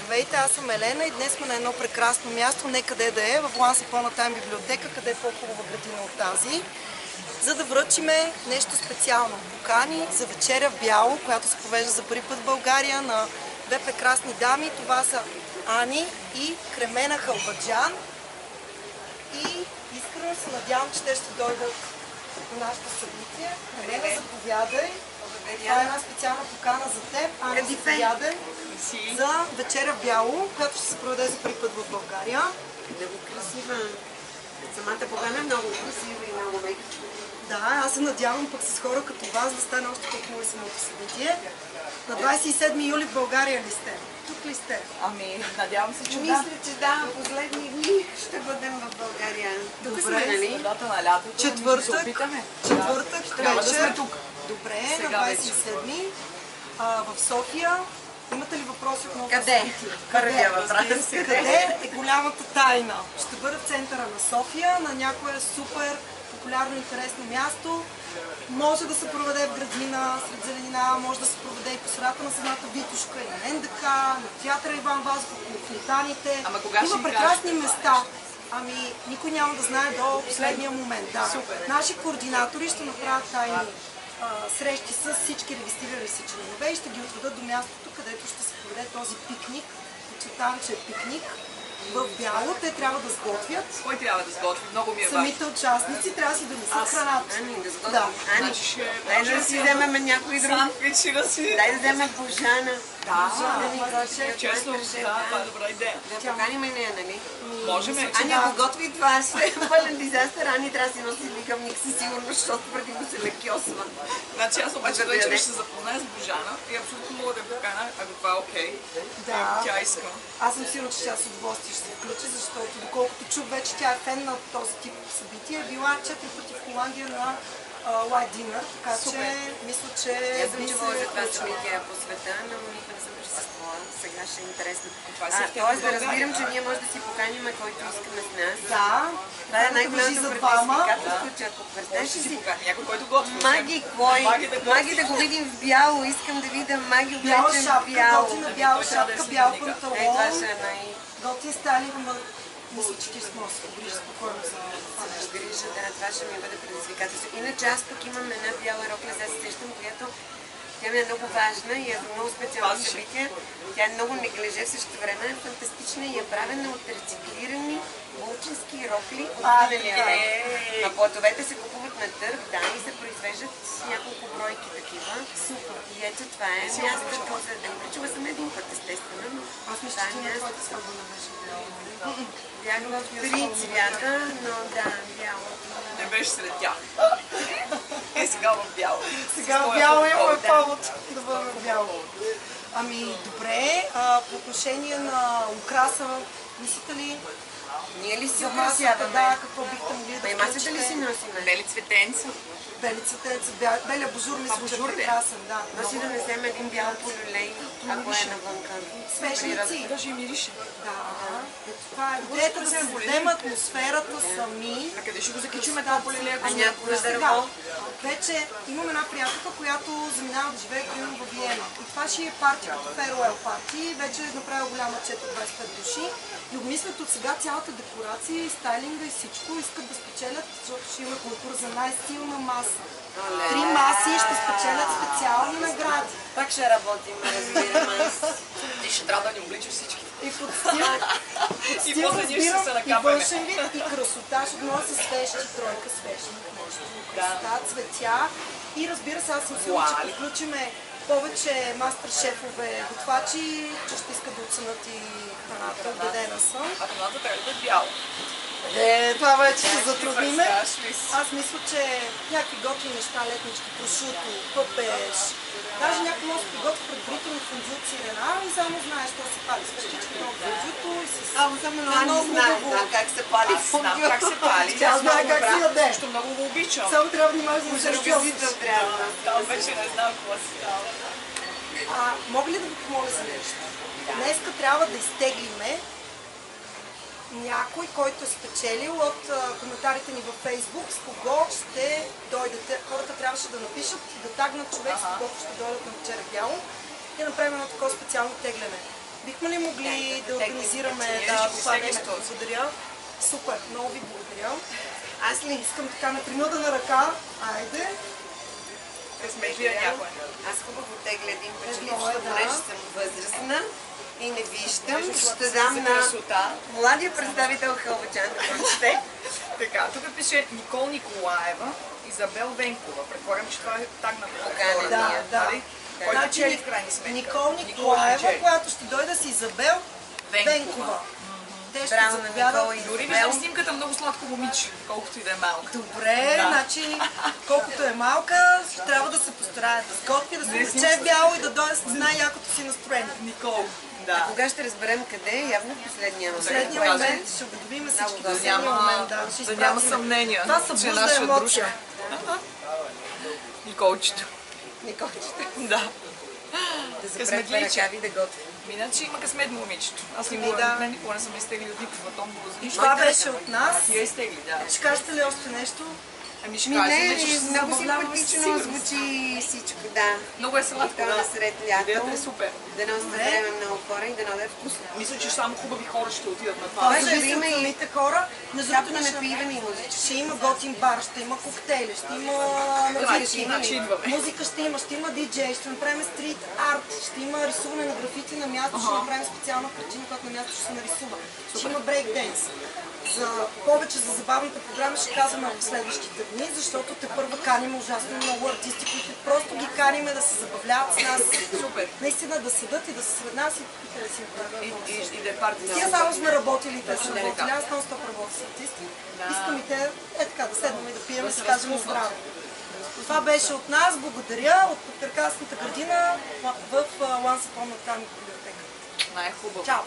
Здравейте, аз съм Елена и днес сме на едно прекрасно място, не къде да е, в Once Upon a Time библиотека, къде е по-хубава градина от тази, за да връчиме нещо специално. Покани за вечеря в бяло, която се провежда за първи път в България на две прекрасни дами. Това са Ани и Кремена Халбаджан. И искрено се надявам, че те ще дойдат на нашето събитие. Кремена, заповядай. Това е една специална покана за теб. Ани, заповядай за вечеря в бяло, която ще се проведе за първи път в България. Много красива. Самата покана е много красива и много мека. Да, аз се надявам пък с хора като вас да стане още по-хубаво и самото събитие. На 27 юли в България ли сте? Тук ли сте? Ами, надявам се, че Мисля, че да, последни дни ще бъдем в България. Тук сме, нали? Средата на лятото. Четвъртък Трябва да сме вечер. тук. Добре, Сега на вече. 27 в София. Имате ли въпроси отново? Къде? Първия въпрос. Къде е голямата тайна? Ще бъде в центъра на София, на някое супер популярно интересно място. Може да се проведе в градина, сред зеленина, може да се проведе и по средата на самата Витушка, и на НДК, на театъра Иван Вазов, на фонтаните. Ама кога ще Има ни прекрасни места. Ами, никой няма да знае до последния момент. Да. Наши координатори ще направят тайни срещи с всички регистрирали се членове и ще ги отведат до мястото, където ще се проведе този пикник. Подчертавам, че е пикник в бяло. Те трябва да сготвят. Кой трябва да сготви? Много ми е важно. Самите участници трябва да си донесат храната. Ани, да сготвим. Да. Ани, дай да си вземем някой друг. Сандвич да си. Дай да вземем Божана. Да, ни това каже. е Честно, да, това е добра идея. Да поканим и нея, нали? Можем. Ани, ако готви това, ще е пълен дизастър. Ани трябва да си носи ликавник със сигурност, защото преди го се лекьосва. Значи аз обаче Да вече яде. ще се запозная с Божана и абсолютно мога да я покана, ако това е окей. Да. Ако тя иска. Аз съм сигурна, че тя с удоволствие ще се включи, защото доколкото чух вече, тя е фен на този тип събитие. Е била 4 пъти в Холандия на White Dinner, така че мисля, че Аз съм би се чувала за това включила. събитие по света, но никога не съм присъствала. Сега ще е интересно. Това си в Тоест да България, разбирам, че да. ние може да си поканим който искаме с нас. Да, Това е въжи най-голямото за двама. предизвикателство, че ако представиш Ще си си покани някой, който готви. Маги, кой? Маги да готви. Маги да го видим в бяло. Искам да видя Маги Бяла облечен в шапка, бяло. готина бяла Той трябва да е шапка, бял свидетелика. Това панталон, ще е готин стайлинг, ама мисля, че ти си носи. Грижа спокойно за това нещо. грижа, да, това ще ми бъде предизвикателство. Иначе аз пък имам една бяла рокля, за да се сещам, която тя ми е много важна и е много специално събитие. Тя е много неглеже, в същото време е фантастична и е правена от рециклирани булчински рокли от миналия век. На платовете се купуват на търг, да, и се произвеждат няколко бройки такива. Супер. И ето това е мястото, за да го причува съм един път, естествено. Но Аз мисля, че на твоята сватба не беше бяло. бях в 3 цвята, но да, бяло. Не беше сред тях. Е, сега в бяло. Сега в бяло имаме повод да бъдем в бяло. Ами, добре, по отношение на украса, мислите ли Ние ли си за масата, украсяваме? да, какво бихте могли да Масата ли си включите? носиме? Бели цветенца. Белицата, белия божур, мисля, че е божур ли е? прекрасен, да. Носи да несем един бял полюлей, ако е навънка. Свещници. Даже и мирише. Да, това е идеята да създадем атмосферата сами. А къде ще го закичуме това полилия? А някое Сега, дърво? вече имам една приятелка, която заминава да живее примерно в Виена. И това ще е парти като феруел парти. Вече е направила голяма чет от 25 души. И обмислят от сега цялата декорация и стайлинга и всичко. Искат да спечелят, защото ще има конкурс за най-стилна маса. 3 маси ще спечелят специални награди. Пак ще работим, разбирам аз. Ти ще трябва да ни обличаш всички. И под стил, И стил после ние ще разбирам се и накапаме. външен вид, и красота, ще носи свещи, тройка свещник, нещо, красота, цветя. И разбира се, аз съм сигурна, че Вуали. приключиме повече мастер-шефове, готвачи, че ще искат да оценят и храната, убедена съм. А храната трябва да е бяло. Това вече ще затрудниме. Представяш ли си? Аз мисля, че някакви готини неща, летнички, прошуто, пъпеш, даже някой може да приготви предварително фундю сирена и само знаеш, що се пали. Свещичката от фундюто и с... Само Ани знае как се пали Аз знам как се пали. Тя знае как се яде. Също много го обичам. Само трябва да внимаваш да се Ревизител трябва. Там вече не знам какво си става. Мога ли да ви помоля за нещо? Днеска трябва да изтеглиме някой, който е спечелил от коментарите ни във Фейсбук, с кого ще дойдете. Хората трябваше да напишат, да тагнат човек, с когото ще дойдат на вечеря бяло и да направим едно такова специално тегляне. Бихме ли могли да организираме това нещо? Благодаря. Супер, много ви благодаря. Аз ли? Искам така на принудена ръка. Айде. Късметлия някой. Аз хубаво тегля един Едно печелица, е, да. понеже съм възрастна и не виждам. Ще Ще дам на красота. младия представител Хълбачан да прочете. Така, тук пише Никол Николаева, Изабел Венкова. Предполагам, че това е тагната Поканения. Да. нали? Който Значи, чели в крайна сметка. Никол Николаева, Печели. която ще дойде с Изабел Венкова. Те ще Браво на Никола заповядат. и Дори Изабел. виждам снимката, много сладко момиче, колкото и да е малка. Добре, Да. значи колкото е малка, ще трябва да се постарае да сготви, да се облече бяло и да дойде с най-якото си настроение. Никол. Да. Кога ще разберем къде? Явно в последния момент. Последния Да, момент ще уведомим всички до да последния няма- момент. Да, ще да няма изпратим. съмнения, Това че събужда наша емоция. дружка. Николчето. Николчета. Да. Да Късметличе. запретва ръкави да готви. Иначе има късмет момичето. Аз Ами никога, да. мен никога не съм изтегли от никаква тон И това беше от нас. Ти я изтегли, да. Ще кажете ли още нещо? Ами ще Ми кажа, не, че ще се много забавляваме симпатично сигурно. звучи всичко, да. Много е сладко, Това да. насред лято. Идеята е супер. Да не съберем много хора и да не да е вкусно. Мисля, че само хубави хора ще отидат на това. Това Може да зависи от има и самите хора. Между другото, Шапка на ще- пиване и музичка. ще има готин бар, ще има коктейли, ще има Значи идваме. музика, ще има диджей, ще направим стрит арт, ще има рисуване на графити на място, ще направим специална картина, която на място ще се нарисува. Ще има брейк денс. За повече за забавната програма ще казваме в следващите дни, защото те първа каним ужасно много артисти, които просто ги каниме да се забавляват с нас. Супер. Наистина да седат и да са сред нас и да си правят. И да е парти. Ние само сме работили, те са Точно работили, така. аз non-stop работя с артисти. Да. Искам и те, така, да седнем и да пием и Да да се си кажем разпуснат. здраве. Това беше от нас, благодаря, от прекрасната градина в Once Upon a Time библиотека. Най-хубаво. Чао!